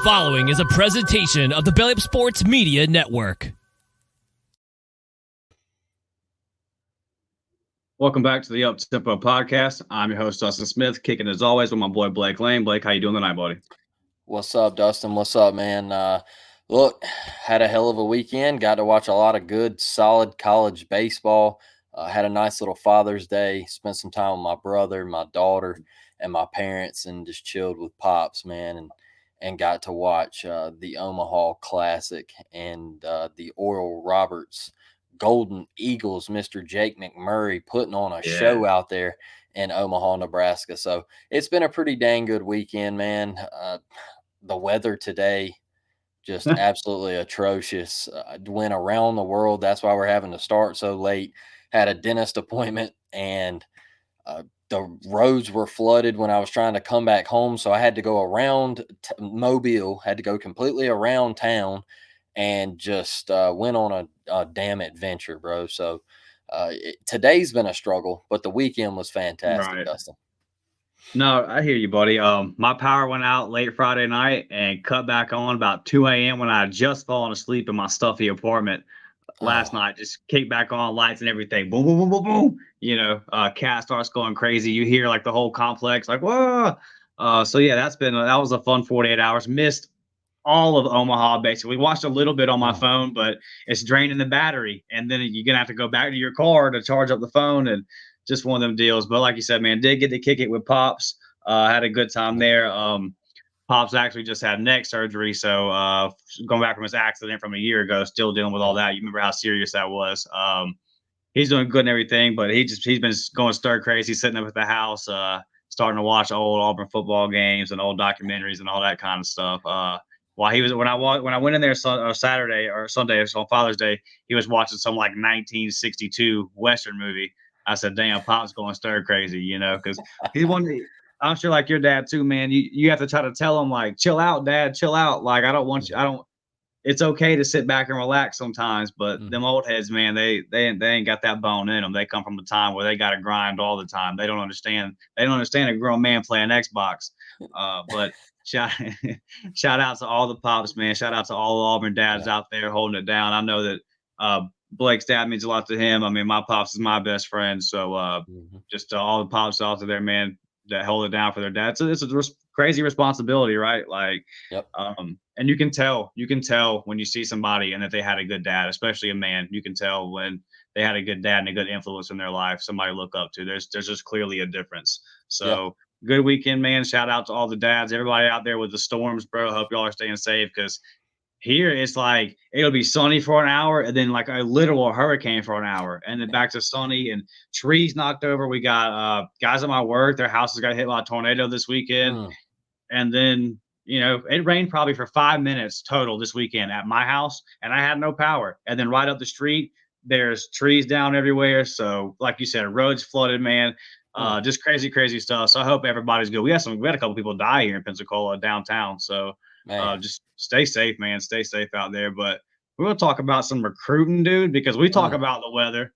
following is a presentation of the Belly Up Sports Media Network. Welcome back to the Up Tempo Podcast. I'm your host, Dustin Smith, kicking as always with my boy Blake Lane. Blake, how you doing tonight, buddy? What's up, Dustin? What's up, man? Look, had a hell of a weekend. Got to watch a lot of good, solid college baseball. Had a nice little Father's Day. Spent some time with my brother, my daughter, and my parents, and just chilled with Pops, man, and got to watch the Omaha Classic and the Oral Roberts Golden Eagles, Mr. Jake McMurray, putting on a show out there in Omaha, Nebraska. So it's been a pretty dang good weekend, man. The weather today, just absolutely atrocious. Went around the world. That's why we're having to start so late. Had a dentist appointment, and the roads were flooded when I was trying to come back home. So I had to go around Mobile, had to go completely around town, and just went on a damn adventure, bro. So today's been a struggle, but the weekend was fantastic, Dustin. No, I hear you, buddy. My power went out late Friday night and cut back on about 2 a.m. when I had just fallen asleep in my stuffy apartment last night. Just kicked back on, lights and everything. Boom, boom, boom, boom, boom. You know, cat starts going crazy. You hear like the whole complex, like, whoa. So yeah, that was a fun 48 hours. Missed all of Omaha, basically. Watched a little bit on my phone, but it's draining the battery. And then you're going to have to go back to your car to charge up the phone, and just one of them deals. But like you said, man, did get to kick it with Pops. Had a good time there. Pops actually just had neck surgery. So going back from his accident from a year ago, still dealing with all that. You remember how serious that was. He's doing good and everything, but he's been going stir crazy, sitting up at the house, starting to watch old Auburn football games and old documentaries and all that kind of stuff. While he was when I went in there Saturday or Sunday, on Father's Day, he was watching some like 1962 Western movie. I said, "Damn, Pop's going stir crazy," you know, because he's one. I'm sure like your dad too, man. You have to try to tell him like, "Chill out, Dad, chill out." Like I don't. It's okay to sit back and relax sometimes, but them old heads, man, they ain't got that bone in them. They come from a time where they got to grind all the time. They don't understand a grown man playing Xbox. But shout out to all the Pops, man. Shout out to all the Auburn dads out there holding it down. I know that Blake's dad means a lot to him. I mean, my Pops is my best friend. So just to all the Pops out there, man, that hold it down for their dad. So it's a crazy responsibility, right? Like, and you can tell when you see somebody and if they had a good dad, especially a man, you can tell when they had a good dad and a good influence in their life, somebody to look up to. There's just clearly a difference. So good weekend, man. Shout out to all the dads, everybody out there with the storms, bro. Hope y'all are staying safe, because here it's like it'll be sunny for an hour and then like a literal hurricane for an hour and then back to sunny and trees knocked over. We got guys at my work, their houses got hit by a tornado this weekend. And then, you know, it rained probably for 5 minutes total this weekend at my house, and I had no power. And then right up the street, there's trees down everywhere. So like you said, roads flooded, man. Just crazy stuff. So I hope everybody's good. We had a couple people die here in Pensacola downtown. So just stay safe, man. Stay safe out there. But we're going to talk about some recruiting, dude, because we talk about the weather,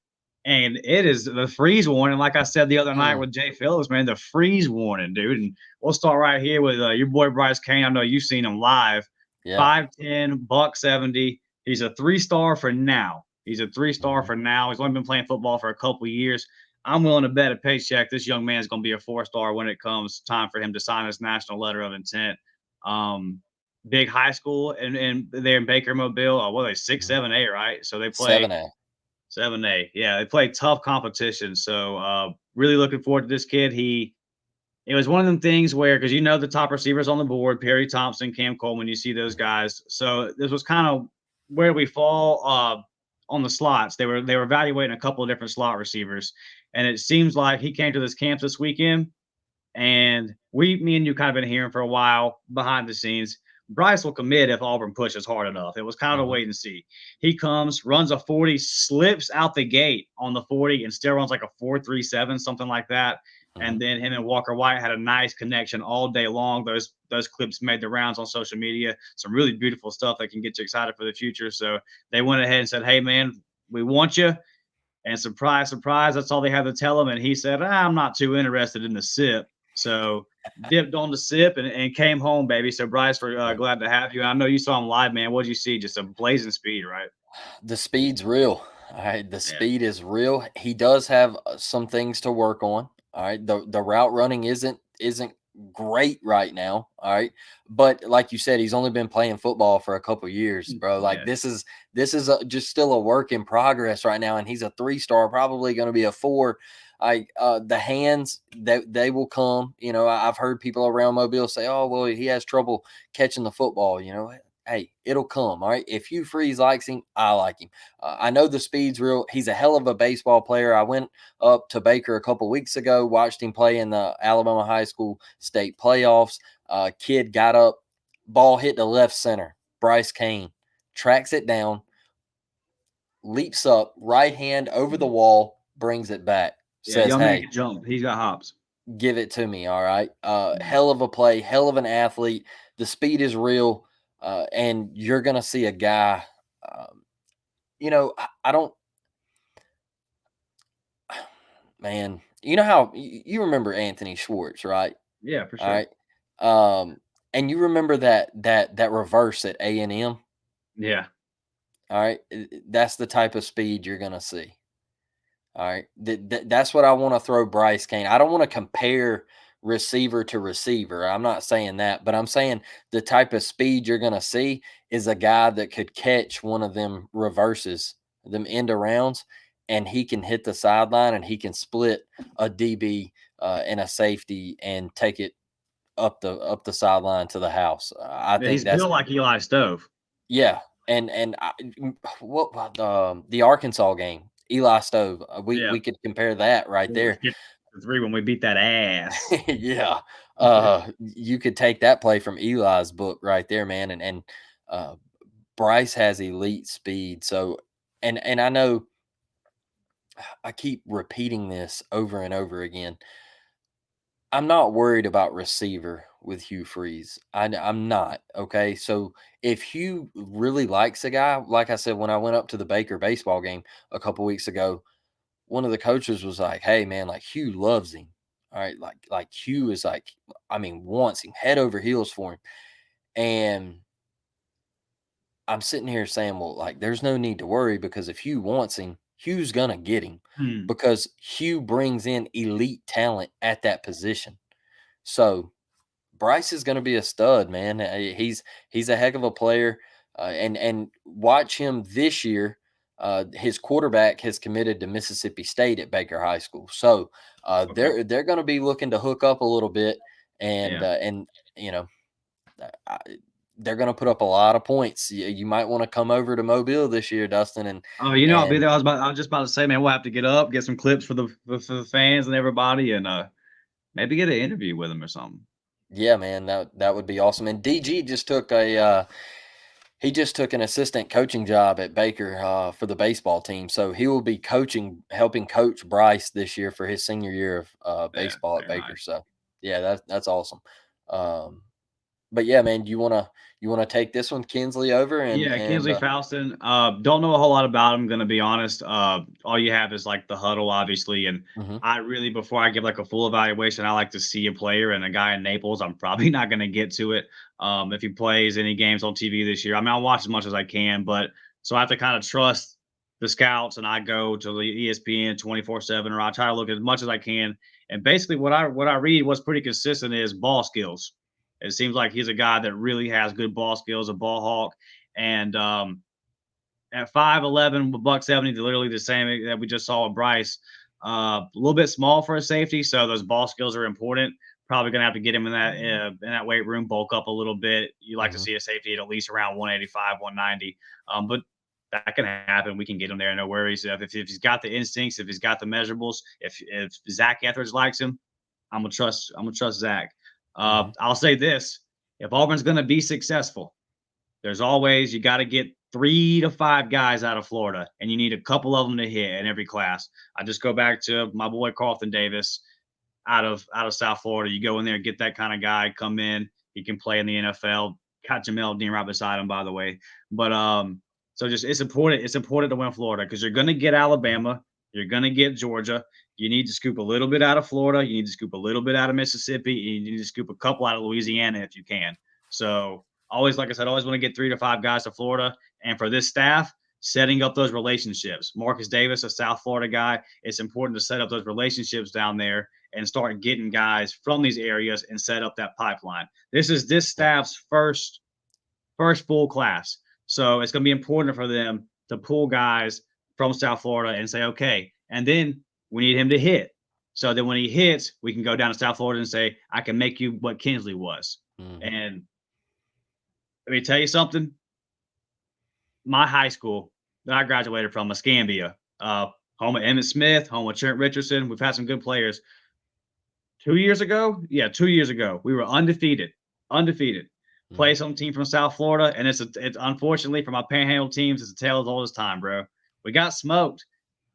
and it is the freeze warning. Like I said the other night with Jay Phillips, man, the freeze warning, dude. And we'll start right here with your boy Bryce Kane. I know you've seen him live. 5'10", $170. He's a 3-star for now. He's only been playing football for a couple of years. I'm willing to bet a paycheck this young man is going to be a 4-star when it comes time for him to sign his national letter of intent. Big high school and they're in Baker Mobile. What are they, 6-7A, right? So they play 7A. Yeah, they play tough competition. So really looking forward to this kid. It was one of them things where, because you know the top receivers on the board, Perry Thompson, Cam Coleman, you see those guys. So this was kind of where we fall on the slots. They were evaluating a couple of different slot receivers, and it seems like he came to this camp this weekend, and me and you kind of been hearing for a while behind the scenes. Bryce will commit if Auburn pushes hard enough. It was kind of a wait and see. He comes, runs a 40, slips out the gate on the 40, and still runs like a 4.37, something like that. And then him and Walker White had a nice connection all day long. Those clips made the rounds on social media. Some really beautiful stuff that can get you excited for the future. So they went ahead and said, "Hey, man, we want you." And surprise, surprise, that's all they had to tell him. And he said, "I'm not too interested in the SIP." So dipped on the sip and came home, baby. So Bryce, we're glad to have you. I know you saw him live, man. What did you see? Just a blazing speed, right? The speed's real. All right. The Yeah. speed is real. He does have some things to work on. All right. The route running isn't great right now. All right. But like you said, he's only been playing football for a couple years, bro. Like Yeah. this is just still a work in progress right now. And he's a 3-star, probably going to be a 4. The hands that they will come. I've heard people around Mobile say, "Oh, well, he has trouble catching the football." Hey, it'll come. All right. If Hugh Freeze likes him, I like him. I know the speed's real. He's a hell of a baseball player. I went up to Baker a couple weeks ago, watched him play in the Alabama high school state playoffs. Kid got up, ball hit the left center. Bryce Kane tracks it down, leaps up, right hand over the wall, brings it back. Yeah, Says, young man "Hey, can jump. He's got hops. give it to me." All right. Hell of a play, hell of an athlete. The speed is real. And you're going to see a guy, I don't, man, how you remember Anthony Schwartz, right? Yeah, for All sure. right. And you remember that reverse at A&M. Yeah. All right. That's the type of speed you're going to see. All right. That's what I want to throw Bryce Kane. I don't want to compare receiver to receiver. I'm not saying that, but I'm saying the type of speed you're going to see is a guy that could catch one of them reverses, them end arounds, and he can hit the sideline and he can split a DB and a safety and take it up the sideline to the house. I Yeah, think he's that's built like Eli Stove. yeah. What the Arkansas game, Eli Stove. Yeah. We could compare that right We were there. 53 when we beat that ass. Yeah. You could take that play from Eli's book right there, man. And uh, Bryce has elite speed. So, and I know I keep repeating this over and over again. I'm not worried about receiver with Hugh Freeze. I'm not. Okay. So if Hugh really likes a guy, like I said, when I went up to the Baker baseball game a couple weeks ago, one of the coaches was like, "Hey man, like Hugh loves him. All right. Like Hugh is like, I mean, wants him head over heels for him." And I'm sitting here saying, well, like, there's no need to worry because if Hugh wants him, Hugh's gonna get him Hmm. because Hugh brings in elite talent at that position. So Bryce is going to be a stud, man. He's a heck of a player, and watch him this year. His quarterback has committed to Mississippi State at Baker High School, so Okay. they're going to be looking to hook up a little bit, and Yeah. you know I, they're going to put up a lot of points. You might want to come over to Mobile this year, Dustin, and Oh, I'll be and there. I was just about to say, man, we'll have to get up, get some clips for the fans and everybody, and maybe get an interview with him or something. yeah, man, that would be awesome. And DG just took he just took an assistant coaching job at Baker for the baseball team. So he will be helping coach Bryce this year for his senior year of Yeah, baseball at very Baker. nice. So yeah, that's awesome. Um, but yeah, man, you wanna take this one, Kinsley, over and Yeah, Kinsley Falston. Don't know a whole lot about him, gonna be honest. All you have is like the huddle, obviously, and mhm. I really, before I give like a full evaluation, I like to see a player and a guy in Naples. I'm probably not gonna get to it. If he plays any games on TV this year, I mean, I'll watch as much as I can, but so I have to kind of trust the scouts, and I go to the ESPN 24/7, or I try to look as much as I can. And basically, what I read, what's pretty consistent is ball skills. It seems like he's a guy that really has good ball skills, a ball hawk. And at 5'11", buck 70, literally the same that we just saw with Bryce. A little bit small for a safety, so those ball skills are important. Probably gonna have to get him in that weight room, bulk up a little bit. You like to Mhm. see a safety at least around 185, 190. But that can happen. We can get him there, no worries. If he's got the instincts, if he's got the measurables, if Zach Etheridge likes him, I'm gonna trust Zach. Mhm. I'll say this: if Auburn's gonna be successful, there's always you got to get 3 to 5 guys out of Florida, and you need a couple of them to hit in every class. I just go back to my boy Carlton Davis out of South Florida. You go in there, get that kind of guy, come in, he can play in the NFL. Got Jamel Dean right beside him, by the way. But so just it's important. It's important to win Florida because you're going to get Mhm. Alabama. You're going to get Georgia. You need to scoop a little bit out of Florida. You need to scoop a little bit out of Mississippi. You need to scoop a couple out of Louisiana if you can. So always, like I said, always want to get 3 to 5 guys to Florida. And for this staff, setting up those relationships. Marcus Davis, a South Florida guy, it's important to set up those relationships down there and start getting guys from these areas and set up that pipeline. This is this staff's first full class. So it's going to be important for them to pull guys from South Florida and say, okay, and then we need him to hit. So then when he hits, we can go down to South Florida and say, I can make you what Kinsley was. Mm-hmm. And let me tell you something. My high school that I graduated from, Escambia, home of Emmett Smith, home of Trent Richardson. We've had some good players. 2 years ago, we were undefeated. Play some team from South Florida, and it's unfortunately for my Panhandle teams, it's a tale as old as time, bro. We got smoked.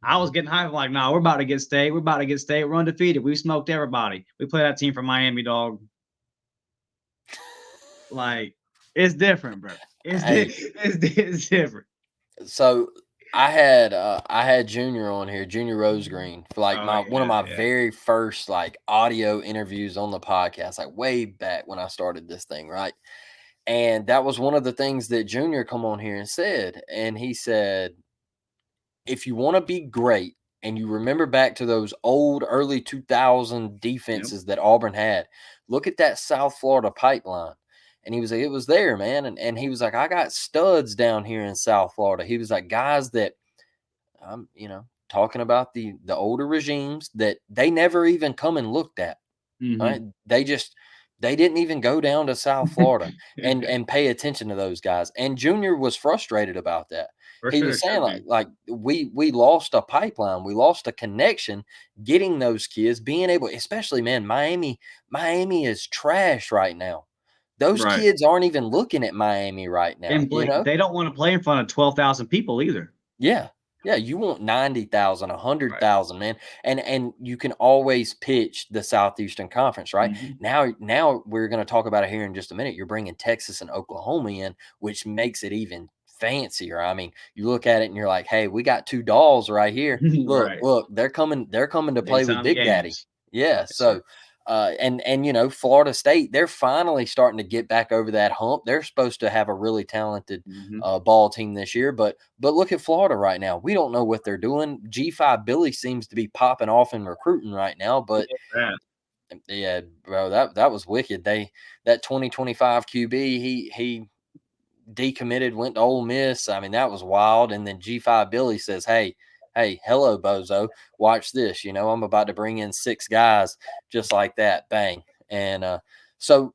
I was getting hyped like, nah, we're about to get state. We're undefeated. We smoked everybody. We played that team from Miami, dog. Like, it's different, bro. It's different. So I had Junior on here, Junior Rosegreen, for like one of my very first like audio interviews on the podcast, like way back when I started this thing, right? And that was one of the things that Junior come on here and said. And he said, if you want to be great and you remember back to those old early 2000 defenses that Auburn had, look at that South Florida pipeline. And he was like, it was there, man. And he was like, I got studs down here in South Florida. He was like, guys that I'm, talking about the older regimes that they never even come and looked at. Mm-hmm. Right. They didn't even go down to South Florida and pay attention to those guys. And Junior was frustrated about that. He was saying like we lost a pipeline, we lost a connection, getting those kids, being able, especially, man, Miami is trash right now. Those kids aren't even looking at Miami right now. And they don't want to play in front of 12,000 people either. Yeah. Yeah, you want 90,000, 100,000, man. And you can always pitch the Southeastern Conference, right? Mm-hmm. Now we're going to talk about it here in just a minute. You're bringing Texas and Oklahoma in, which makes it even fancier. I mean, you look at it and you're like, hey, we got 2 dolls right here. Look, they're coming to play with Big Daddy. Yeah, so and Florida State, they're finally starting to get back over that hump. They're supposed to have a really talented ball team this year, but look at Florida right now. We don't know what they're doing. G5 Billy seems to be popping off in recruiting right now, but yeah, bro, that was wicked. That 2025 QB, he decommitted, went to Ole Miss. I mean, that was wild. And then G5 Billy says, hey, hello, bozo, watch this. I'm about to bring in 6 guys just like that. Bang. And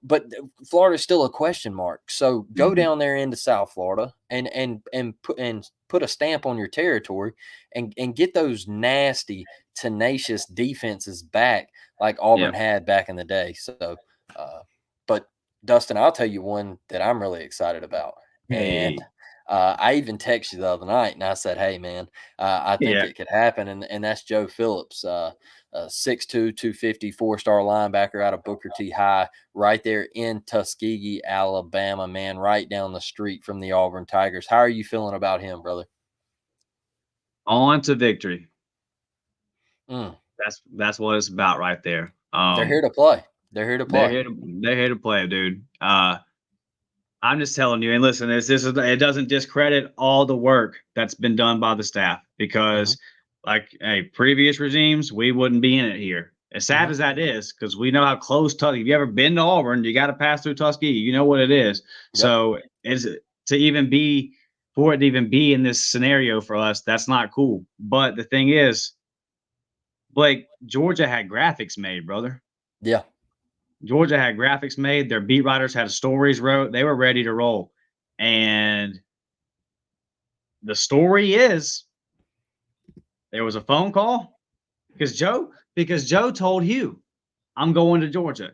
but Florida's still a question mark. So go down there into South Florida and put a stamp on your territory and get those nasty, tenacious defenses back like Auburn had back in the day. So, but Dustin, I'll tell you one that I'm really excited about. Hey. And I even texted you the other night and I said, hey, man, I think it could happen. And that's Joe Phillips, 6'2", 250, 4-star linebacker out of Booker T High, right there in Tuskegee, Alabama, man, right down the street from the Auburn Tigers. How are you feeling about him, brother? On to victory. Mm. That's what it's about right there. They're here to play. They're here to play, dude. I'm just telling you, and listen, it doesn't discredit all the work that's been done by the staff because, previous regimes, we wouldn't be in it here. As sad as that is, because we know how close Tuskegee. If you ever been to Auburn, you got to pass through Tuskegee. You know what it is. Yep. So for it to even be in this scenario for us, that's not cool. But the thing is, Blake, Georgia had graphics made, brother. Yeah. Georgia had graphics made. Their beat writers had stories wrote. They were ready to roll. And the story is there was a phone call because Joe told Hugh, I'm going to Georgia.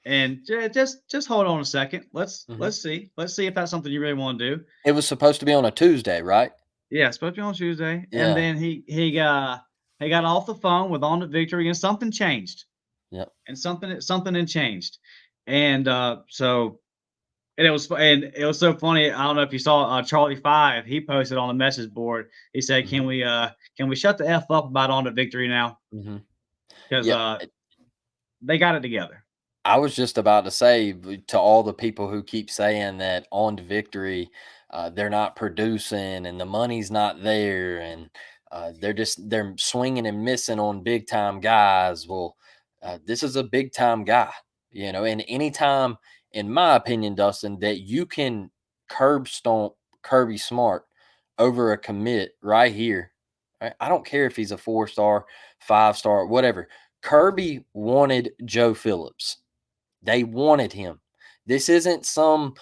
And just hold on a second. Let's see. Let's see if that's something you really want to do. It was supposed to be on a Tuesday, right? Yeah, it's supposed to be on Tuesday. Yeah. And then he got off the phone with On to Victory and something changed. Yep. And something had changed. And so And it was so funny. I don't know if you saw Charlie Five. He posted on the message board. He said, Mhm. can we shut the f up about on to victory now? Mhm. Because Yeah, they got it together. I was just about to say to all the people who keep saying that on to victory, they're not producing and the money's not there, and they're swinging and missing on big time guys. Well, this is a big time guy, and anytime, in my opinion, Dustin, that you can curb stomp Kirby Smart over a commit right here. Right? I don't care if he's a 4-star, 5-star, whatever. Kirby wanted Joe Phillips. They wanted him. This isn't some,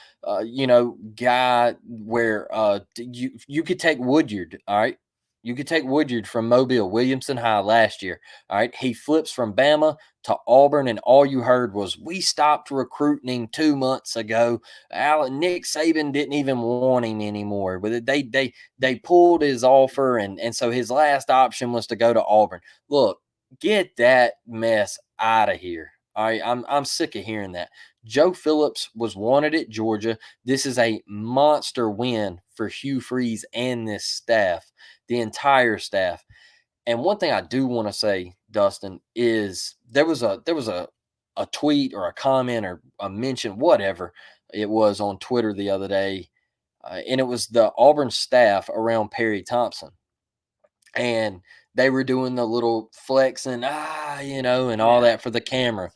guy where you could take Woodyard. All right, you could take Woodyard from Mobile, Williamson High last year. All right, he flips from Bama to Auburn, and all you heard was we stopped recruiting him 2 months ago. Nick Saban didn't even want him anymore. But they pulled his offer, and so his last option was to go to Auburn. Look, get that mess out of here. All right, I'm sick of hearing that. Joe Phillips was wanted at Georgia. This is a monster win for Hugh Freeze and this staff, the entire staff. And one thing I do want to say, Dustin, is there was a tweet or a comment or a mention, whatever it was on Twitter the other day, and it was the Auburn staff around Perry Thompson, and they were doing the little flexing, and all Yeah. that for the camera.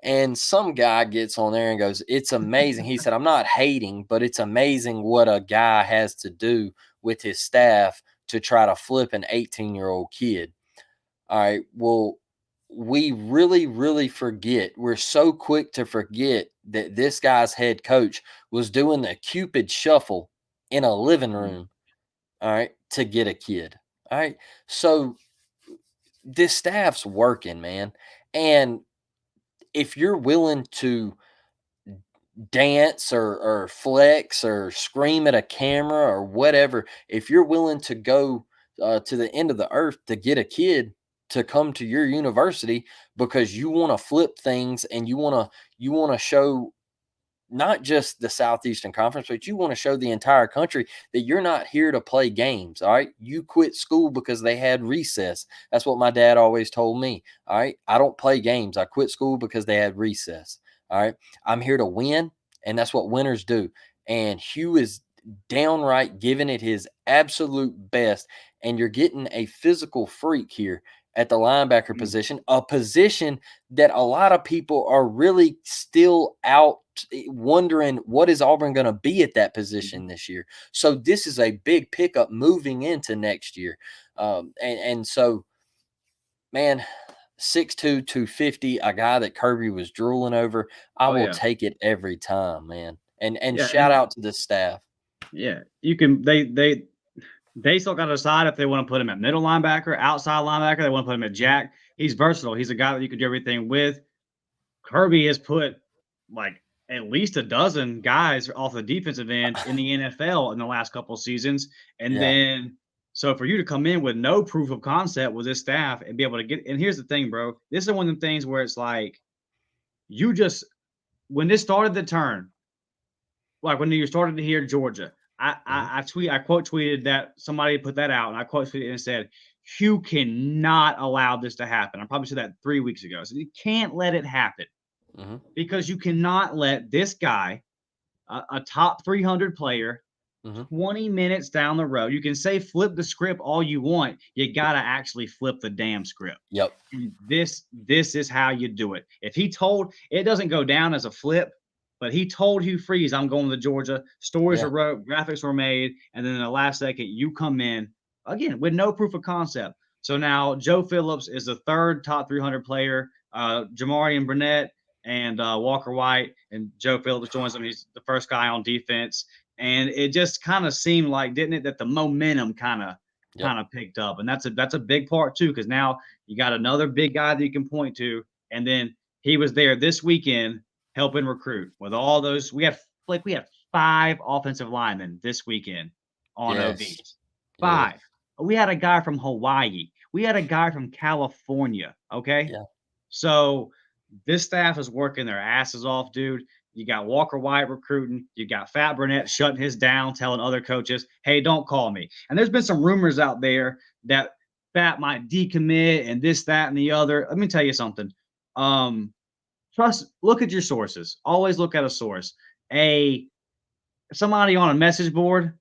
And some guy gets on there and goes, "It's amazing." He said, "I'm not hating, but it's amazing what a guy has to do with his staff to try to flip an 18-year-old kid." All right. Well, we really, really forget. We're so quick to forget that this guy's head coach was doing the Cupid shuffle in a living Mhm. room, all right, to get a kid. All right. So this staff's working, man. And if you're willing to dance or flex or scream at a camera or whatever, if you're willing to go to the end of the earth to get a kid to come to your university because you want to flip things and you want to show not just the Southeastern Conference, but you want to show the entire country that you're not here to play games. All right. You quit school because they had recess. That's what my dad always told me. All right. I don't play games. I quit school because they had recess. All right. I'm here to win. And that's what winners do. And Hugh is downright giving it his absolute best. And you're getting a physical freak here at the linebacker Mm. position, a position that a lot of people are really still out wondering what is Auburn going to be at that Mhm. position this year. So this is a big pickup moving into next year. And so, man, 6'2", 250, a guy that Kirby was drooling over, I Oh will yeah. take it every time, man. And Yeah. shout And out to the staff. yeah, you can they still got to decide if they want to put him at middle linebacker, outside linebacker. They want to put him at jack. He's versatile. He's a guy that you can do everything with. Kirby has put like at least a dozen guys off the defensive end in the NFL in the last couple of seasons. And Yeah. then, so for you to come in with no proof of concept with this staff and be able to get, and here's the thing, bro, this is one of the things where it's like, you just, when this started the turn, like when you started to hear Georgia, Mhm. I quote tweeted that somebody put that out, and I quote tweeted and said, "Hugh cannot allow this to happen." I probably said that 3 weeks ago. So you can't let it happen Mhm. because you cannot let this guy, a top 300 player, Mhm. 20 minutes down the road. You can say flip the script all you want. You got to actually flip the damn script. Yep. And this is how you do it. If he told, it doesn't go down as a flip, but he told Hugh Freeze, I'm going to Georgia. Stories Yeah. are wrote, graphics were made, and then in the last second, you come in again with no proof of concept. So now Joe Phillips is the third top 300 player. Jamari and Burnett and Walker White and Joe Phillips joins him. He's the first guy on defense, and it just kind of seemed like, didn't it, that the momentum Yep. kind of picked up, and that's a big part too, because now you got another big guy that you can point to, and then he was there this weekend helping recruit with all those. We have 5 offensive linemen this weekend on Yes. OBs. Yes. 5. We had a guy from Hawaii. We had a guy from California. Okay, Yeah. so this staff is working their asses off, dude. You got Walker White recruiting. You got Fat Burnett shutting his down, telling other coaches, "Hey, don't call me." And there's been some rumors out there that Fat might decommit and this, that, and the other. Let me tell you something. Look at your sources. Always look at a source. Somebody on a message board,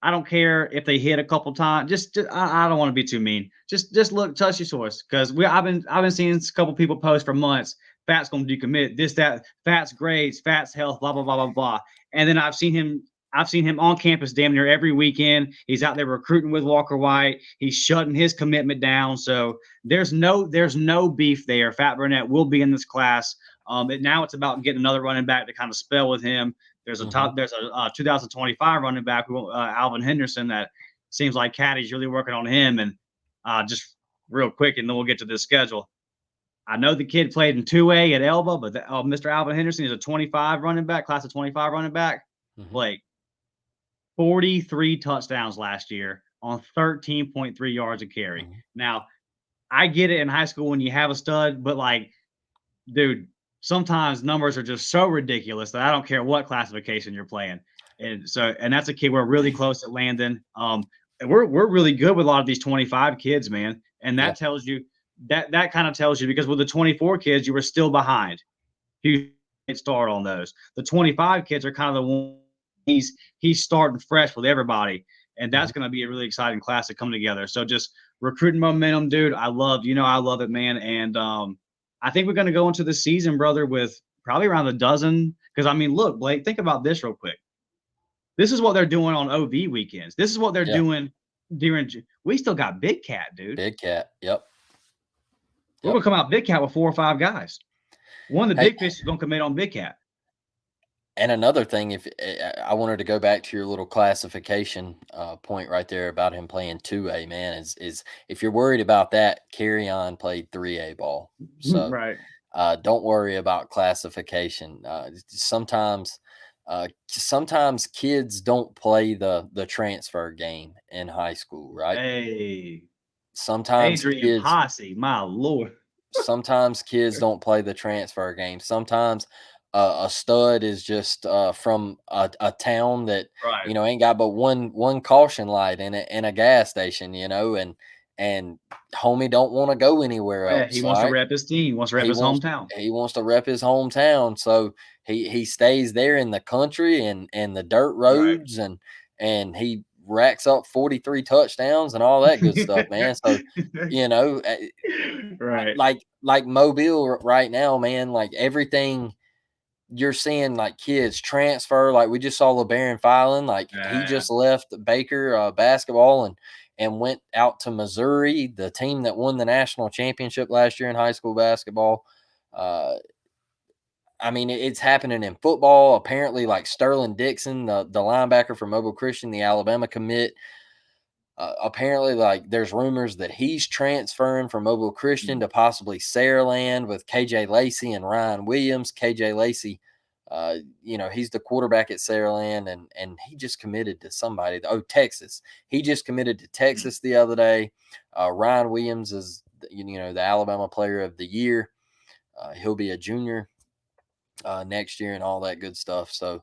I don't care if they hit a couple times. I don't want to be too mean. Just look, touch your source, because I've been seeing a couple people post for months. Fat's going to decommit. This, that. Fat's grades. Fat's health. Blah blah blah blah blah. And then I've seen him on campus damn near every weekend. He's out there recruiting with Walker White. He's shutting his commitment down. So there's no beef there. Fat Burnett will be in this class. Now it's about getting another running back to kind of spell with him. There's a 2025 running back, Alvin Henderson, that seems like Caddy's really working on him. And just real quick, and then we'll get to this schedule. I know the kid played in 2A at Elba, but Mr. Alvin Henderson is a 25 running back, class of 25 running back. Like 43 touchdowns last year on 13.3 yards a carry. Now, I get it in high school when you have a stud, but like, dude, sometimes numbers are just so ridiculous that I don't care what classification you're playing. And that's a kid we're really close at landing. And we're really good with a lot of these 25 kids, man. And that tells you that kind of tells you, because with the 24 kids, you were still behind. You start on those. The 25 kids are kind of the one he's starting fresh with everybody. And that's going to be a really exciting class to come together. So just recruiting momentum, dude. I love it, man. And I think we're going to go into the season, brother, with probably around a dozen. Because, I mean, look, Blake, think about this real quick. This is what they're doing on OV weekends. This is what they're doing during – we still got Big Cat, dude. Big Cat, yep. We're going to come out Big Cat with 4 or 5 guys. One of the big fish is going to commit on Big Cat. And another thing, if I wanted to go back to your little classification point right there about him playing 2A, man, is if you're worried about that, Carry-On played 3A ball. So right. Don't worry about classification. Sometimes kids don't play the transfer game in high school, right? Hey. Sometimes Adrian Posse, my Lord. Sometimes kids don't play the transfer game. Sometimes a stud is just from a town that ain't got but one caution light in it and a gas station, and homie don't want to go anywhere else. He wants to rep his team. Wants to rep his hometown. He wants to rep his hometown, so he stays there in the country and the dirt roads, and he racks up 43 touchdowns and all that good stuff, man. So right, like Mobile right now, man, like everything you're seeing, like kids transfer. Like we just saw LeBaron Filan, like he just left Baker basketball and went out to Missouri, the team that won the national championship last year in high school basketball. I mean, it's happening in football. Apparently, like Sterling Dixon, the linebacker from Mobile Christian, the Alabama commit, apparently, like there's rumors that he's transferring from Mobile Christian to possibly Saraland with KJ Lacey and Ryan Williams. KJ Lacey, he's the quarterback at Saraland, and he just committed to somebody. Texas. He just committed to Texas the other day. Ryan Williams is, the Alabama Player of the Year. He'll be a junior next year and all that good stuff. So,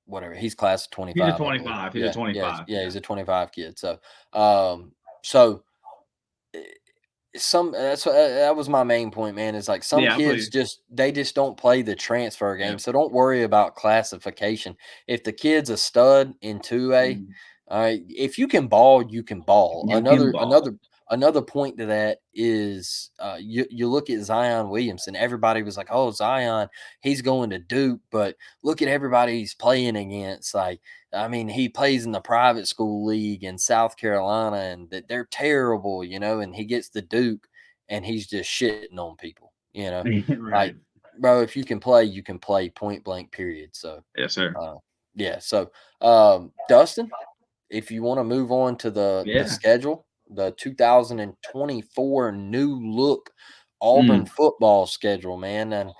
whatever, he's class of 25. He's a 25. He's a 25. Yeah, he's a 25 kid. So, that was my main point, man. Is like some kids just don't play the transfer game. So don't worry about classification. If the kid's a stud in 2A, all right, if you can ball, you can ball. Another point to that is you look at Zion Williamson. Everybody was like, "Oh, Zion, he's going to Duke," but look at everybody he's playing against. Like, I mean, he plays in the private school league in South Carolina, and that they're terrible, and he gets to Duke, and he's just shitting on people, Right. Like, bro, if you can play, you can play, point blank, period. So, yes, sir. So, Dustin, if you want to move on to the schedule. The 2024 new look Auburn football schedule, man, and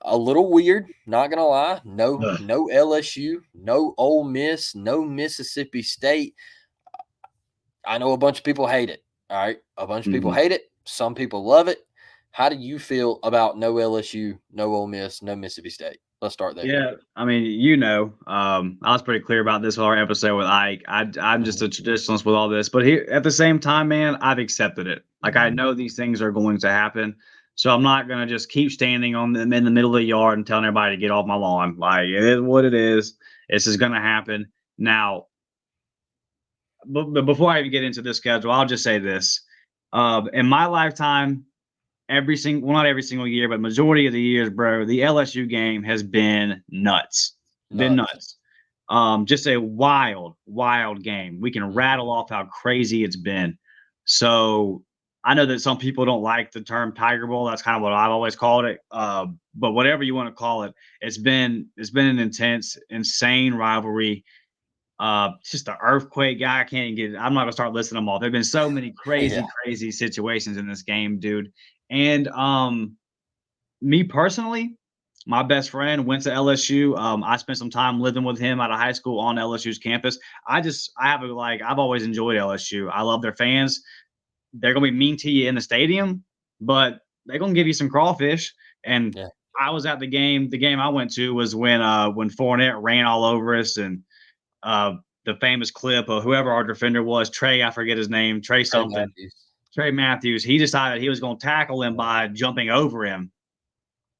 a little weird, not gonna lie. No LSU, no Ole Miss, no Mississippi State. I know a bunch of people hate it. All right, a bunch of people hate it. Some people love it. How do you feel about no LSU, no Ole Miss, no Mississippi State? Let's start there. Yeah, I mean, I was pretty clear about this whole episode with Ike. I'm just a traditionalist with all this, but here at the same time, man, I've accepted it. Like I know these things are going to happen, so I'm not gonna just keep standing on them in the middle of the yard and telling everybody to get off my lawn. Like it is what it is. This is gonna happen now. But before I even get into this schedule, I'll just say this: in my lifetime, not every single year, but majority of the years, bro, the LSU game has been nuts. Been nuts. Just a wild, wild game. We can rattle off how crazy it's been. So I know that some people don't like the term Tiger Bowl. That's kind of what I've always called it. But whatever you want to call it, it's been an intense, insane rivalry. Just the earthquake guy. I can't even get it. I'm not gonna start listing them all. There've been so many crazy, crazy situations in this game, dude. And me personally, my best friend went to LSU. I spent some time living with him out of high school on LSU's campus. I've always enjoyed LSU. I love their fans. They're gonna be mean to you in the stadium, but they're gonna give you some crawfish. And I was at the game. The game I went to was when Fournette ran all over us, and the famous clip of whoever our defender was, Trey, I forget his name, Trey something. Trey Matthews. He decided he was going to tackle him by jumping over him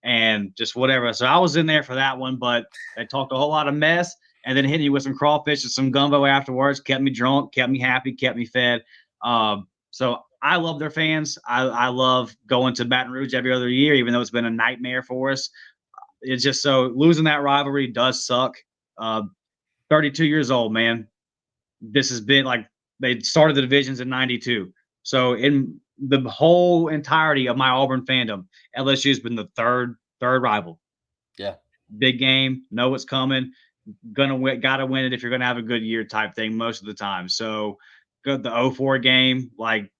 and just whatever. So I was in there for that one, but they talked a whole lot of mess and then hit me with some crawfish and some gumbo afterwards. Kept me drunk, kept me happy, kept me fed. So I love their fans. I love going to Baton Rouge every other year, even though it's been a nightmare for us. It's just so losing that rivalry does suck. 32 years old, man. This has been like they started the divisions in 92. So in the whole entirety of my Auburn fandom, LSU's been the third rival. Yeah. Big game, know what's coming, gotta win it if you're gonna have a good year type thing most of the time. So the 04 game, like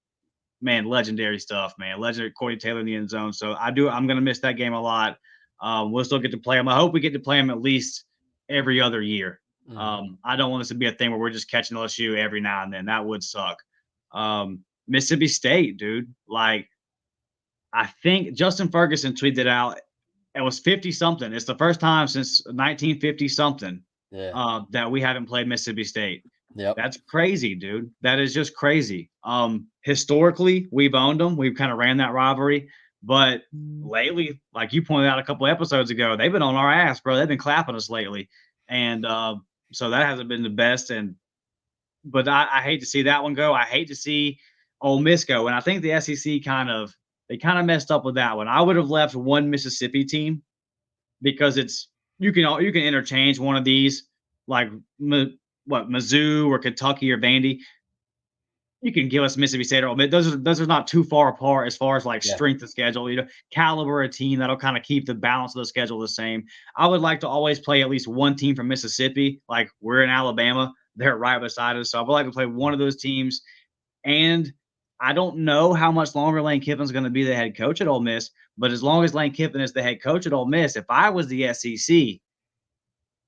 man, legendary stuff, man. Legendary Corey Taylor in the end zone. So I'm gonna miss that game a lot. We'll still get to play him. I hope we get to play him at least every other year. I don't want this to be a thing where we're just catching LSU every now and then. That would suck. Mississippi State, dude. Like, I think Justin Ferguson tweeted out. It was 50 something. It's the first time since 1950 something that we haven't played Mississippi State. Yep. That's crazy, dude. That is just crazy. Historically, we've owned them. We've kind of ran that rivalry. But lately, like you pointed out a couple episodes ago, they've been on our ass, bro. They've been clapping us lately. And so that hasn't been the best. But I hate to see that one go. I hate to see Ole Miss go. And I think the SEC kind of messed up with that one. I would have left one Mississippi team because you can interchange one of these like Mizzou or Kentucky or Vandy. You can give us Mississippi State or Ole Miss. Those are not too far apart as far as like strength of schedule. Caliber of team that'll kind of keep the balance of the schedule the same. I would like to always play at least one team from Mississippi. Like we're in Alabama, they're right beside us. So I would like to play one of those teams. And I don't know how much longer Lane Kiffin's going to be the head coach at Ole Miss, but as long as Lane Kiffin is the head coach at Ole Miss, if I was the SEC,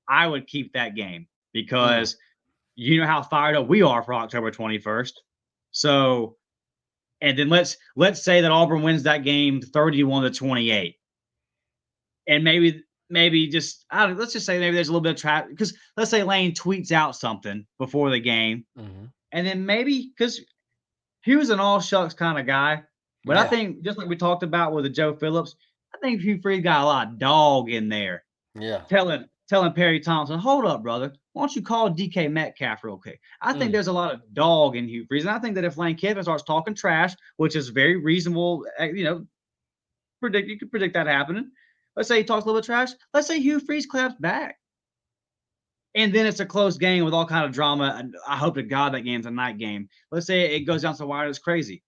I would keep that game because you know how fired up we are for October 21st. So, and then let's say that Auburn wins that game 31-28, and maybe just let's just say maybe there's a little bit of traffic because let's say Lane tweets out something before the game, and then maybe because he was an all shucks kind of guy, but I think just like we talked about with the Joe Phillips, I think Hugh Freeze got a lot of dog in there. Yeah, telling Perry Thompson, hold up, brother. Why don't you call DK Metcalf real quick? I think there's a lot of dog in Hugh Freeze. And I think that if Lane Kiffin starts talking trash, which is very reasonable, you can predict that happening. Let's say he talks a little bit trash. Let's say Hugh Freeze claps back. And then it's a close game with all kind of drama. And I hope to God that game's a night game. Let's say it goes down to the wire. It's crazy.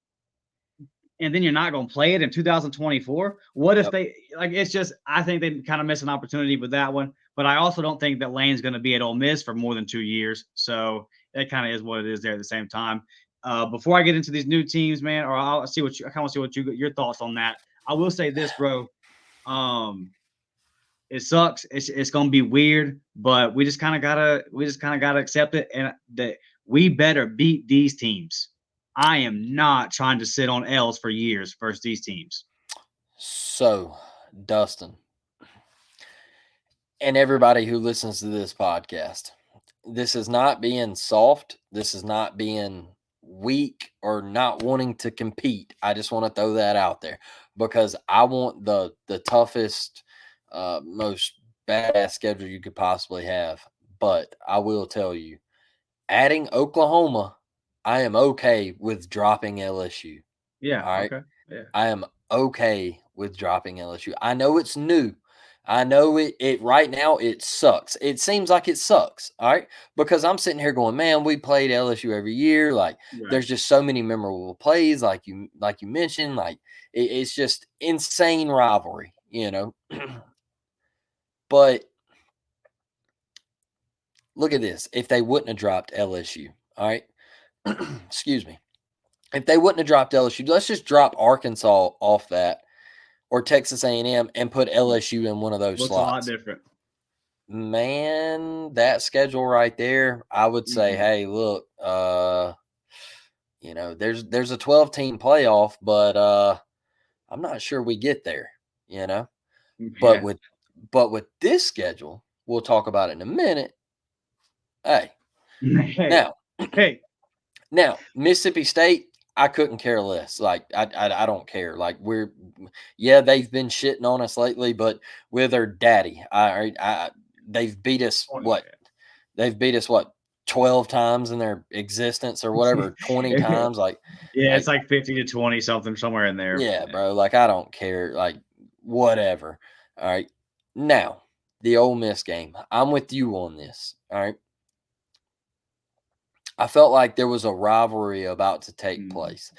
And then you're not going to play it in 2024. What if it's just, I think they kind of miss an opportunity with that one. But I also don't think that Lane's going to be at Ole Miss for more than 2 years. So that kind of is what it is there at the same time. Before I get into these new teams, man, or I'll see what your thoughts on that. I will say this, bro. It sucks. It's going to be weird, but we just kind of gotta accept it. And that we better beat these teams. I am not trying to sit on L's for years versus these teams. So, Dustin, and everybody who listens to this podcast, this is not being soft. This is not being weak or not wanting to compete. I just want to throw that out there because I want the toughest, most badass schedule you could possibly have. But I will tell you, adding Oklahoma, I am okay with dropping LSU. Yeah. All right. Okay. Yeah. I am okay with dropping LSU. I know it's new. I know it right now it sucks. It seems like it sucks. All right. Because I'm sitting here going, man, we played LSU every year. Like Right. there's just so many memorable plays, like you mentioned. Like it's just insane rivalry. But look at this. If they wouldn't have dropped LSU, all right. Excuse me. If they wouldn't have dropped LSU, let's just drop Arkansas off that or Texas A&M and put LSU in one of those Looks a lot slots. different. Man, that schedule right there, I would say, Mhm. hey, look, there's a 12-team playoff, but I'm not sure we get there, you know. But Yeah. with this schedule, we'll talk about it in a minute. Hey, Hey. now Hey. Now, Mississippi State, I couldn't care less. Like, I don't care. Like, they've been shitting on us lately, but we're their daddy. They've beat us Oh, what? They've beat us what? 12 times in their existence or whatever, 20 yeah. times. Like, It's like, like 50 to 20 something somewhere in there. yeah, Yeah. bro. Like, I don't care. Like, whatever. All right. Now, the Ole Miss game. I'm with you on this. All right. I felt like there was a rivalry about to take Mhm. place.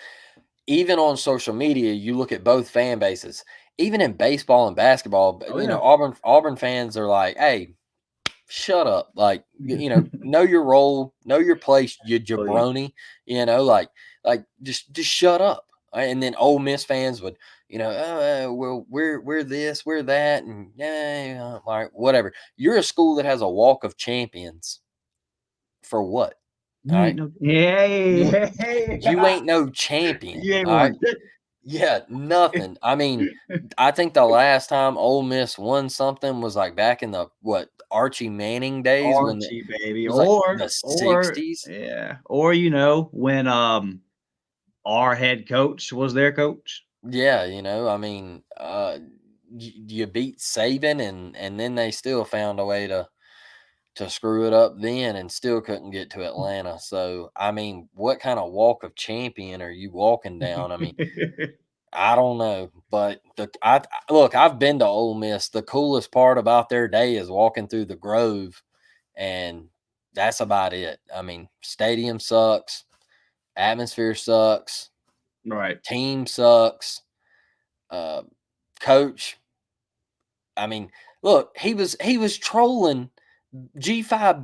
Even on social media, you look at both fan bases. Even in baseball and basketball, Oh yeah. Auburn fans are like, "Hey, shut up! Like, know your role, know your place, you Please. jabroni. Like just shut up." And then Ole Miss fans would, well, we're this, we're that, and yeah, all right, whatever. You're a school that has a walk of champions for what? All You ain't right, no. Hey, you hey. you ain't no You champion. ain't All right. one. Yeah, nothing. I mean, I think the last time Ole Miss won something was like back in the Archie Manning days when it Archie, baby. was like the Or 60s. yeah. Or when our head coach was their coach. Yeah, I mean, you beat Saban and then they still found a way to screw it up then and still couldn't get to Atlanta. So, I mean, what kind of walk of champion are you walking down? I mean, I don't know, but look, I've been to Ole Miss. The coolest part about their day is walking through the Grove, and that's about it. I mean, stadium sucks, atmosphere sucks, Right. team sucks, uh, coach. I mean, look, he was trolling G5.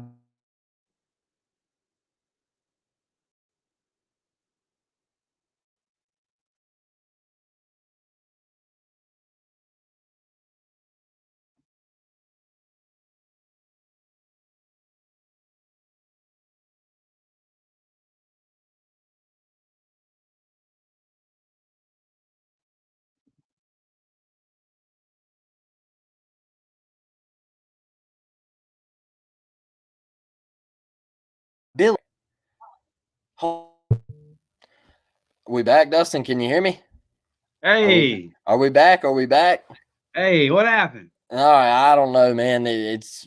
Billy. We back, Dustin? Can you hear me? Are we Hey, are we back? Are we back? hey, what happened? All right, I don't know, man. It's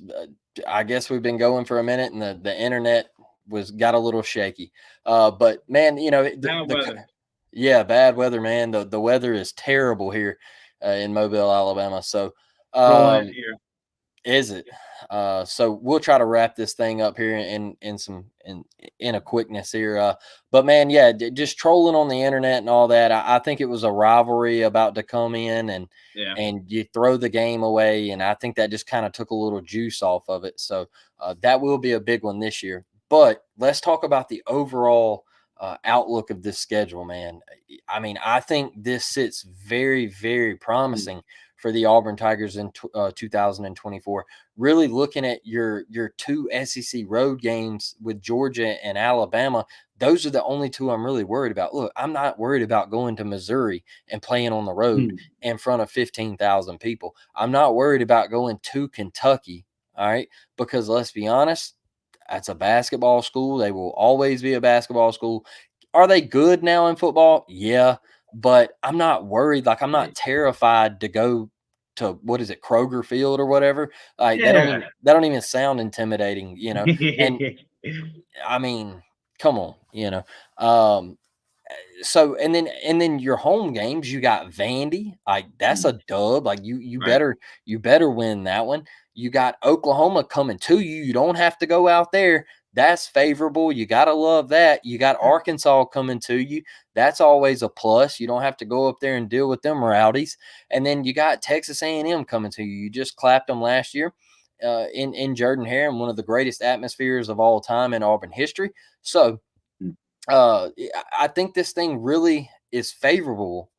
I guess we've been going for a minute, and the internet got a little shaky. But man, Bad weather. yeah, bad weather, man. The weather is terrible here in Mobile, Alabama. So, Rolling it um, here. is it? So we'll try to wrap this thing up here in a quickness here. But man, yeah, just trolling on the internet and all that. I think it was a rivalry about to come in, Yeah. and you throw the game away, and I think that just kind of took a little juice off of it. So that will be a big one this year. But let's talk about the overall outlook of this schedule, man. I mean, I think this sits very, very Mm. promising for the Auburn Tigers in 2024. Really looking at your two SEC road games with Georgia and Alabama, those are the only two I'm really worried about. Look, I'm not worried about going to Missouri and playing on the road in front of 15,000 people. I'm not worried about going to Kentucky, all right, because let's be honest, that's a basketball school. They will always be a basketball school. Are they good now in football? Yeah, but I'm not worried. Like, I'm not terrified to go to, what is it, Kroger Field or whatever. Like, Yeah. that don't even sound intimidating, And I mean, come on, So and then your home games, you got Vandy, like that's a dub. Like Right. you better win that one. You got Oklahoma coming to you. You don't have to go out there. That's favorable. You gotta love that. You got Arkansas coming to you. That's always a plus. You don't have to go up there and deal with them rowdies. And then you got Texas A&M coming to you. You just clapped them last year in Jordan-Hare, one of the greatest atmospheres of all time in Auburn history. So I think this thing really is favorable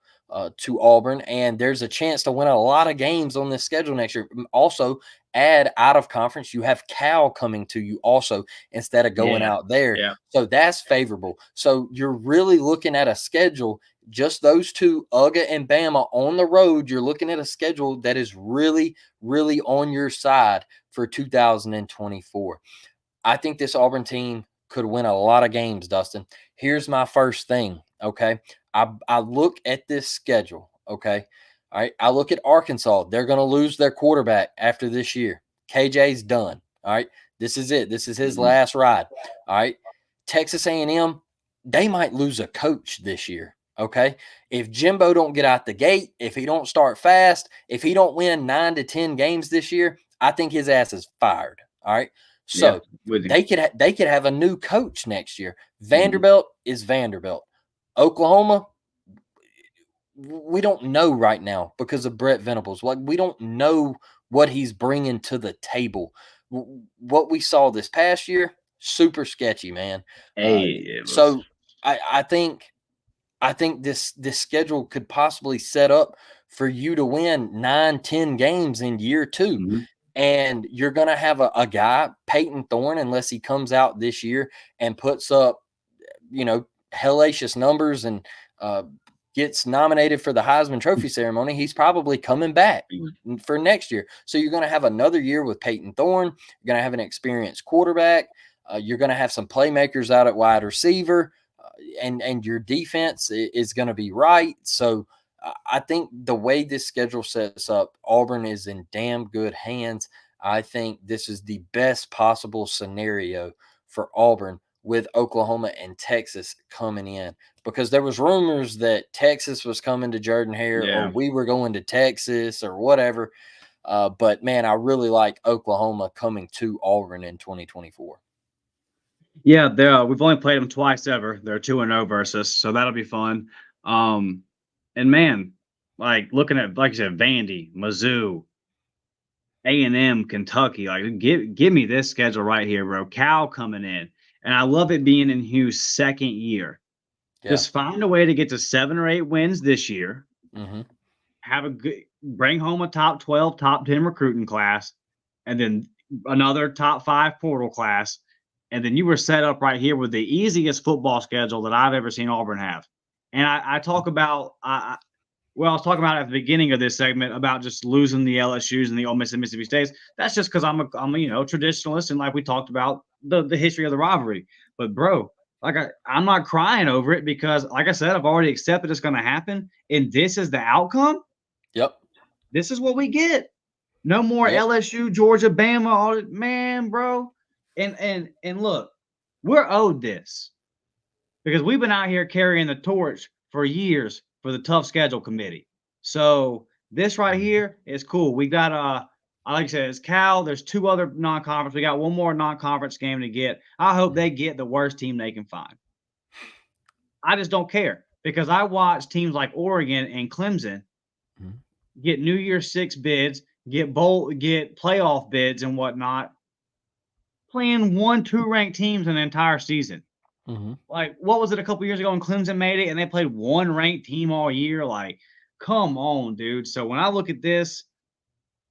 to Auburn, and there's a chance to win a lot of games on this schedule next year. Also, add out of conference, you have Cal coming to you also instead of going Yeah. out there. Yeah. So that's favorable. So you're really looking at a schedule, just those two, UGA and Bama on the road. You're looking at a schedule that is really, really on your side for 2024. I think this Auburn team could win a lot of games, Dustin. Here's my first thing, okay? I look at this schedule, okay? All right. I look at Arkansas. They're going to lose their quarterback after this year. KJ's done. All right. This is it. This is his last ride. All right. Texas A&M, they might lose a coach this year, okay? If Jimbo don't get out the gate, if he don't start fast, if he don't win 9 to 10 games this year, I think his ass is fired, all right? Yeah. So With you. they could have a new coach next year. Vanderbilt is Vanderbilt. Oklahoma, we don't know right now because of Brett Venables. Like, we don't know what he's bringing to the table. What we saw this past year, super sketchy, man. Hey, it was. So I think this schedule could possibly set up for you to win 9-10 games in year 2. And you're going to have a guy, Peyton Thorne, unless he comes out this year and puts up, hellacious numbers and gets nominated for the Heisman Trophy ceremony, he's probably coming back for next year. So you're going to have another year with Peyton Thorne. You're going to have an experienced quarterback. You're going to have some playmakers out at wide receiver, and your defense is going to be right. So I think the way this schedule sets up, Auburn is in damn good hands. I think this is the best possible scenario for Auburn with Oklahoma and Texas coming in, because there was rumors that Texas was coming to Jordan-Hare or we were going to Texas or whatever. But man, I really like Oklahoma coming to Auburn in 2024. Yeah, we've only played them twice ever. They're 2-0 versus, so that'll be fun. And man, like looking at, like you said, Vandy, Mizzou, A&M, Kentucky, like give me this schedule right here, bro. Cal coming in, and I love it being in Hugh's second year. Yeah. Just find a way to get to 7 or 8 wins this year. Mm-hmm. Bring home a top 12, top 10 recruiting class, and then another top 5 portal class. And then you were set up right here with the easiest football schedule that I've ever seen Auburn have. And I talk about, I was talking about at the beginning of this segment about just losing the LSUs and the Ole Miss and Mississippi States. That's just because I'm a traditionalist, and like we talked about the history of the rivalry. But bro, like I'm not crying over it, because like I said, I've already accepted it's going to happen, and this is the outcome. Yep. This is what we get. No more LSU, Georgia, Bama, man, bro. And look, we're owed this, because we've been out here carrying the torch for years for the tough schedule committee. So this right here is cool. We got like I said, it's Cal. There's 2 other non-conference. We got 1 more non-conference game to get. I hope they get the worst team they can find. I just don't care, because I watch teams like Oregon and Clemson get New Year's 6 bids, get playoff bids and whatnot, playing 1-2 ranked teams an entire season. Like, what was it a couple years ago when Clemson made it and they played 1 ranked team all year? Like, Come on, dude. So when I look at this,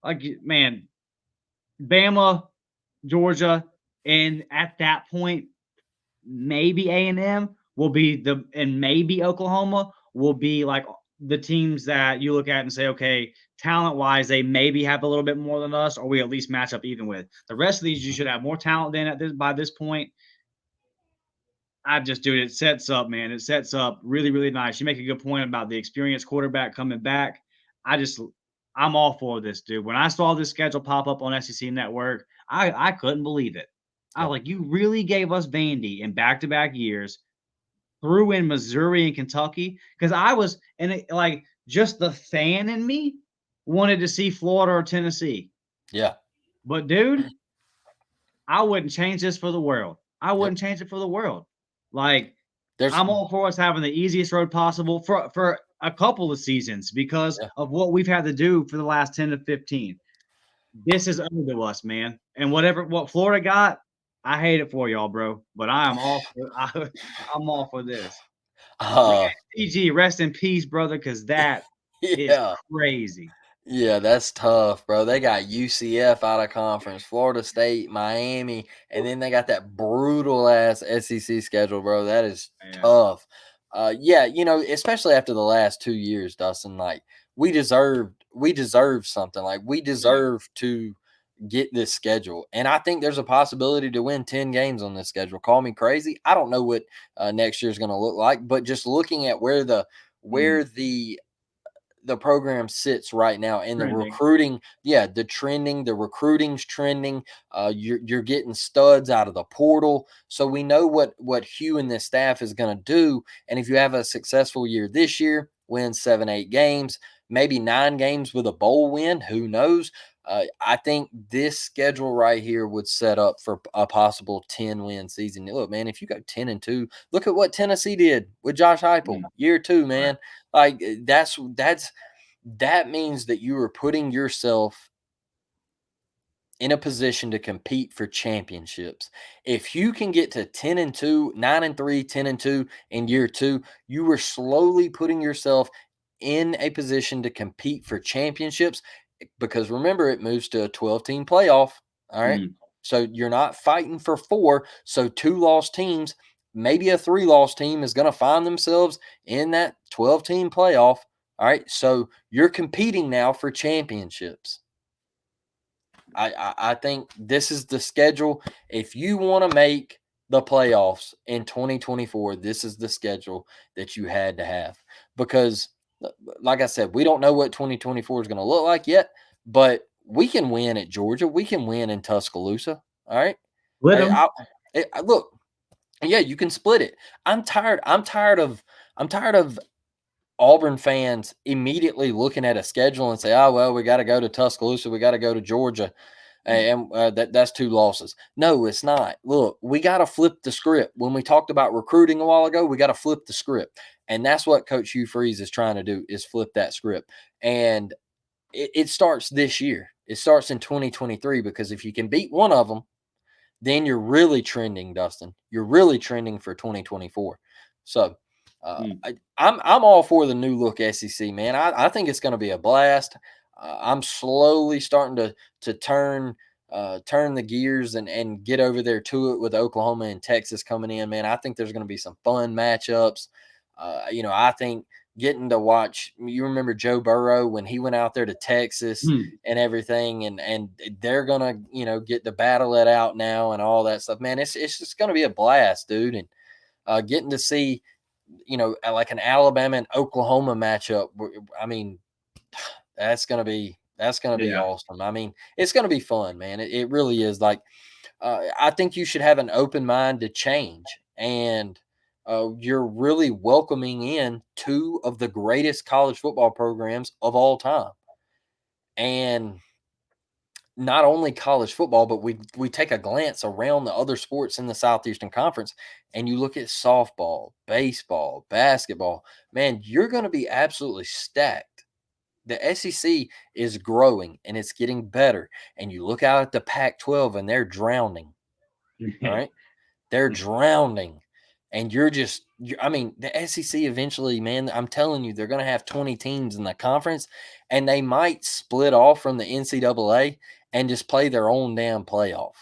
like, man, Bama, Georgia, and at that point, maybe A&M will be and maybe Oklahoma will be like the teams that you look at and say, okay, talent wise, they maybe have a little bit more than us, or we at least match up even with. The rest of these, you should have more talent than by this point. Dude, it sets up, man. It sets up really, really nice. You make a good point about the experienced quarterback coming back. I'm all for this, dude. When I saw this schedule pop up on SEC Network, I couldn't believe it. I was like, you really gave us Vandy in back-to-back years, threw in Missouri and Kentucky, because I was like just the fan in me wanted to see Florida or Tennessee. Yeah. But dude, I wouldn't change this for the world. I wouldn't Yep. change it for the world. Like, There's I'm all for us having the easiest road possible for a couple of seasons because yeah. of what we've had to do for the last 10 to 15. This is owed to us, man. And what Florida got, I hate it for y'all, bro. But I'm all for this. Man, PG, rest in peace, brother, because that is Yeah. crazy. Yeah, that's tough, bro. They got UCF out of conference, Florida State, Miami, and then they got that brutal ass SEC schedule, bro. That is tough. Yeah, especially after the last 2 years, Dustin. Like we deserve something. Like we deserve to get this schedule, and I think there's a possibility to win 10 games on this schedule. Call me crazy. I don't know what next year is going to look like, but just looking at where the program sits right now and the Trending. recruiting, the recruiting's trending. You're getting studs out of the portal, so we know what Hugh and this staff is going to do. And if you have a successful year this year, win 7-8 games, maybe 9 games with a bowl win, who knows? I think this schedule right here would set up for a possible 10-win season. Look, man, if you go 10-2, look at what Tennessee did with Josh Heupel, year 2, man. Like that means that you are putting yourself in a position to compete for championships. If you can get to 10-2, 9-3, 10-2 in year 2, you are slowly putting yourself in a position to compete for championships, because remember, it moves to a 12-team playoff. All right. So you're not fighting for 4. So 2 lost teams, maybe a 3 lost team is going to find themselves in that 12-team playoff. All right. So you're competing now for championships. I think this is the schedule. If you want to make the playoffs in 2024, this is the schedule that you had to have. Because, like I said, we don't know what 2024 is going to look like yet, but we can win at Georgia. We can win in Tuscaloosa. All right. With them. Look, yeah, you can split it. I'm tired of Auburn fans immediately looking at a schedule and say, "Oh well, we got to go to Tuscaloosa, we got to go to Georgia, and that's 2 losses." No, it's not. Look, we got to flip the script. When we talked about recruiting a while ago, we got to flip the script, and that's what Coach Hugh Freeze is trying to do: is flip that script. And it starts this year. It starts in 2023, because if you can beat one of them, then you're really trending, Dustin. You're really trending for 2024. So I'm all for the new look SEC, man. I think it's going to be a blast. I'm slowly starting to turn the gears and get over there to it with Oklahoma and Texas coming in, man. I think there's going to be some fun matchups. I think getting to watch, you remember Joe Burrow when he went out there to Texas and everything, and they're gonna get the battle it out now and all that stuff, man. It's just gonna be a blast, dude. And getting to see like an Alabama and Oklahoma matchup, I mean, that's gonna be awesome. I mean, it's gonna be fun, man. It really is. Like, I think you should have an open mind to change, and you're really welcoming in 2 of the greatest college football programs of all time. And not only college football, but we take a glance around the other sports in the Southeastern Conference, and you look at softball, baseball, basketball. Man, you're going to be absolutely stacked. The SEC is growing and it's getting better. And you look out at the Pac-12 and they're drowning. All right. They're drowning. and I mean, the SEC eventually, man, I'm telling you, they're going to have 20 teams in the conference, and they might split off from the NCAA and just play their own damn playoff.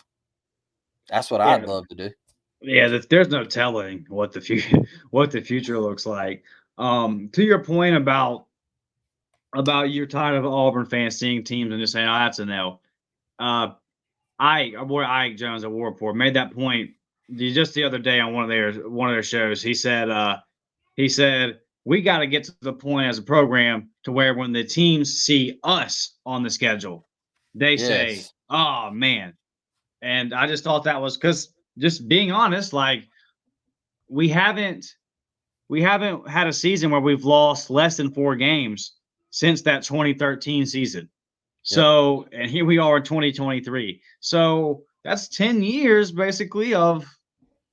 That's what I'd Yeah, love to do. yeah. There's no telling what the future what the future looks like. To your point about you're tired of Auburn fans seeing teams and just saying, "Oh, that's an L." Uh, Ike Jones at War Report made that point just the other day on one of their shows. He said we got to get to the point as a program to where when the teams see us on the schedule, they say, Yes. "Oh man." And I just thought that was because just being honest, like we haven't we haven't had a season where we've lost less than 4 games since that 2013 season. Yep. So, and here we are in 2023. So that's 10 years basically of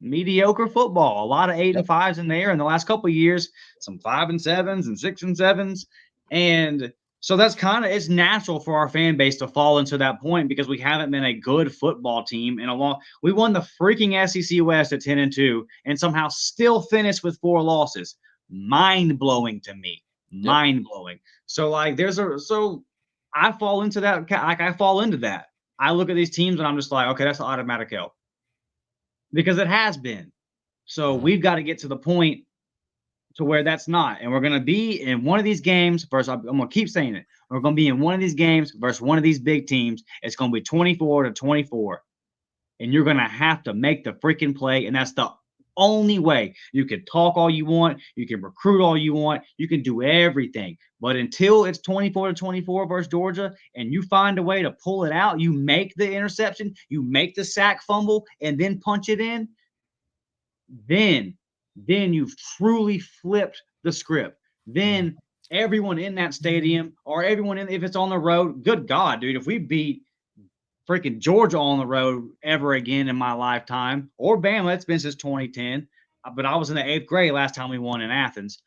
mediocre football. A lot of eight and Yep. fives in there in the last couple of years, some 5 and 7s and 6 and 7s. And so that's kind of it's natural for our fan base to fall into that point because we haven't been a good football team in a long. We won the freaking SEC West at 10-2 and somehow still finished with 4 losses. Mind blowing to me. Yep. Mind blowing. So like so I fall into that like I fall into that. I look at these teams and I'm just like, okay, that's an automatic L because it has been. So Mhm. we've got to get to the point to where that's not. And we're going to be in one of these games versus, I'm going to keep saying it. We're going to be in one of these games versus one of these big teams. It's going to be 24-24. And you're going to have to make the freaking play. And that's the only way. You can talk all you want. You can recruit all you want. You can do everything. But until it's 24-24 versus Georgia and you find a way to pull it out, you make the interception, you make the sack fumble, and then punch it in, then you've truly flipped the script. Mhm. Then everyone in that stadium or everyone in if it's on the road, good God, dude, if we beat freaking Georgia on the road ever again in my lifetime, or Bama, it's been since 2010. But I was in the 8th grade last time we won in Athens.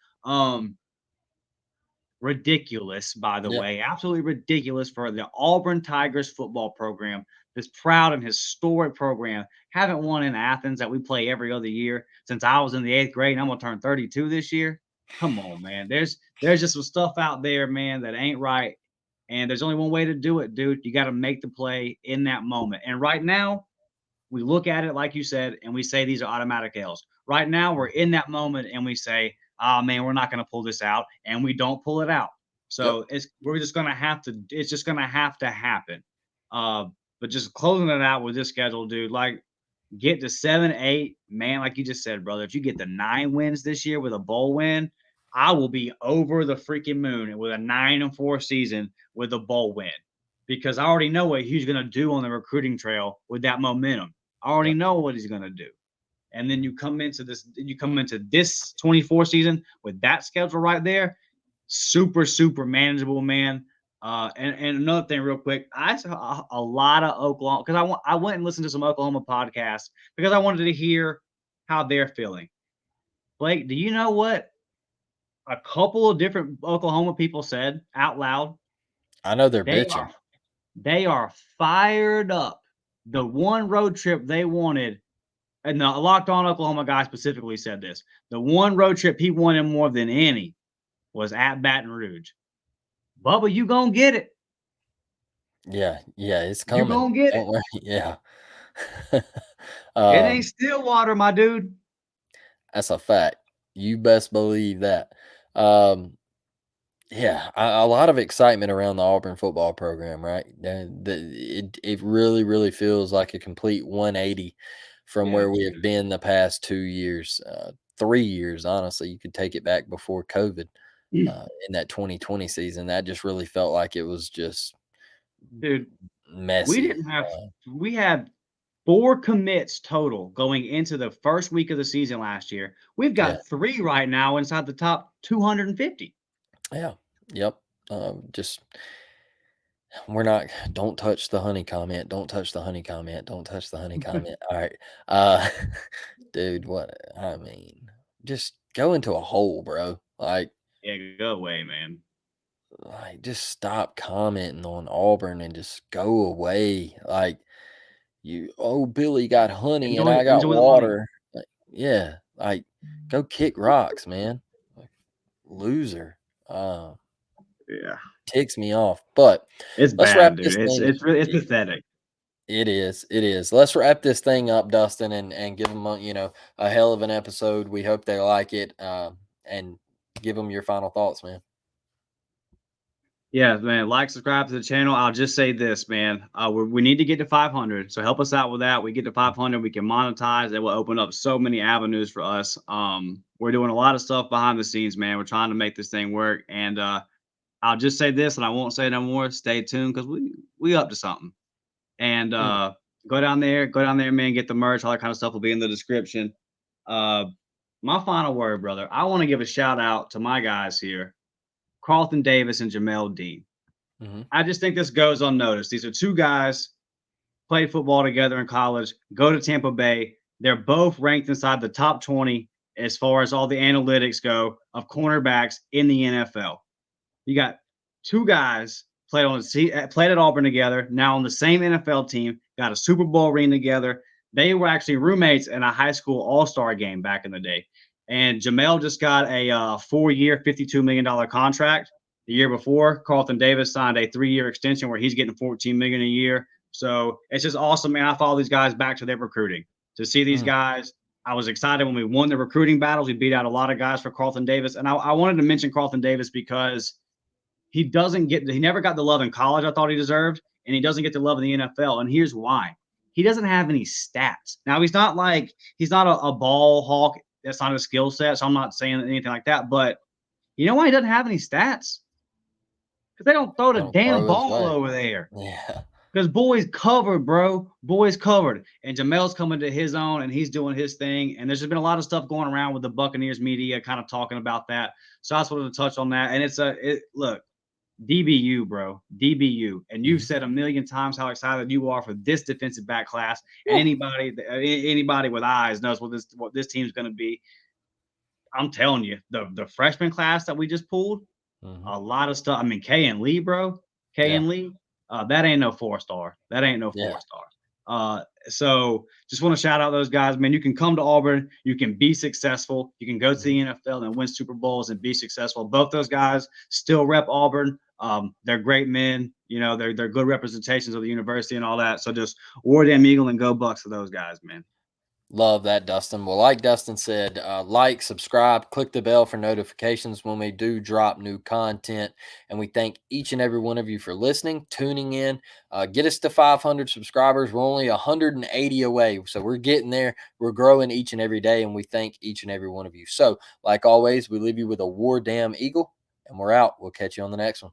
Ridiculous, by the Yep. way. Absolutely ridiculous for the Auburn Tigers football program, this proud and historic program. Haven't won in Athens that we play every other year since I was in the 8th grade, and I'm gonna turn 32 this year. Come on, man. There's just some stuff out there, man, that ain't right. And there's only one way to do it, dude. You got to make the play in that moment. And right now, we look at it like you said, and we say these are automatic L's. Right now, we're in that moment, and we say, "Oh man, we're not going to pull this out," and we don't pull it out. Yep. So we're just going to have to. It's just going to have to happen. Uh, but just closing it out with this schedule, dude. Like get to 7, 8, man. Like you just said, brother. If you get the 9 wins this year with a bowl win, I will be over the freaking moon with a 9-4 season with a bowl win because I already know what he's going to do on the recruiting trail with that momentum. I already Yep. know what he's going to do. And then you come into this 24 season with that schedule right there, super, super manageable, man. And another thing, real quick, I saw a lot of Oklahoma because I went and listened to some Oklahoma podcasts because I wanted to hear how they're feeling. Blake, do you know what a couple of different Oklahoma people said out loud? I know they're They bitching. are they are fired up. The one road trip they wanted, and the Locked On Oklahoma guy specifically said this. The one road trip he wanted more than any was at Baton Rouge. Bubba, you gonna get it. Yeah. Yeah. It's You coming. gonna get Don't it. worry. Yeah. It ain't um, Stillwater, my dude. that's a fact. You best believe that. Um, Yeah, a lot of excitement around the Auburn football program, right? It really, really feels like a complete 180 from Yeah, where we have dude. been the past 2 years, 3 years. Honestly, you could take it back before COVID. In that 2020 season, that just really felt like it was just Dude, we messy. didn't have we had 4 commits total going into the first week of the season last year. We've Yeah, got 3 right now inside the top 250. yeah, yep. Just we're not. Don't touch the honey comment. Don't touch the honey comment. Don't touch the honey comment. All right, uh, dude. What I mean, just go into a hole, bro. Yeah, go away, man. Just stop commenting on Auburn and just go away. Oh, Billy got honey and Enjoy I got enjoy the money. water. Yeah, Like, go kick rocks, man. Like, loser. Yeah, Ticks me off. But it's let's bad, wrap dude. this It's thing. it's really it's pathetic. It is. It is. Let's wrap this thing up, Dustin, and give them a hell of an episode. We hope they like it. And give them your final thoughts, man. Yeah, man. Like, subscribe to the channel. I'll just say this, man. We need to get to 500. So help us out with that. We get to 500, we can monetize. It will open up so many avenues for us. We're doing a lot of stuff behind the scenes, man. We're trying to make this thing work. And I'll just say this, and I won't say no more. Stay tuned because we up to something. And go down there, man. Get the merch. All that kind of stuff will be in the description. My final word, brother. I want to give a shout out to my guys here, Carlton Davis and Jamel Dean. Mm-hmm. I just think this goes unnoticed. These are two guys played football together in college, go to Tampa Bay. They're both ranked inside the top 20 as far as all the analytics go of cornerbacks in the NFL. You got two guys played at Auburn together, now on the same NFL team, got a Super Bowl ring together. They were actually roommates in a high school all-star game back in the day. And Jamel just got a 4-year, $52 million contract. The year before, Carlton Davis signed a 3-year extension where he's getting $14 million a year. So it's just awesome, man. I follow these guys back to their recruiting. To see these guys, I was excited when we won the recruiting battles. We beat out a lot of guys for Carlton Davis. And I wanted to mention Carlton Davis because he never got the love in college I thought he deserved, and he doesn't get the love in the NFL. And here's why. He doesn't have any stats. Now, he's not a ball hawk. That's not his skill set. So I'm not saying anything like that. But you know why he doesn't have any stats? Because they don't throw the damn ball over there. Yeah. Because boys covered, bro. Boys covered. And Jamel's coming to his own, and he's doing his thing. And there's just been a lot of stuff going around with the Buccaneers media kind of talking about that. So I just wanted to touch on that. And look, DBU, bro, DBU. And you've said a million times how excited you are for this defensive back class. And anybody with eyes knows what this team's going to be. I'm telling you, the freshman class that we just pulled, a lot of stuff. I mean, K and Lee, bro. And Lee, that ain't no 4-star. That ain't no 4-star. So just want to shout out those guys, man. You can come to Auburn, you can be successful, you can go to the NFL and win Super Bowls and be successful. Both those guys still rep Auburn. They're great men, they're good representations of the university and all that. So just War Damn Eagle and go Bucks for those guys, man. Love that, Dustin. Well, like Dustin said, like, subscribe, click the bell for notifications when we do drop new content. And we thank each and every one of you for listening, tuning in. Get us to 500 subscribers. We're only 180 away. So we're getting there. We're growing each and every day. And we thank each and every one of you. So, like always, we leave you with a War Damn Eagle. And we're out. We'll catch you on the next one.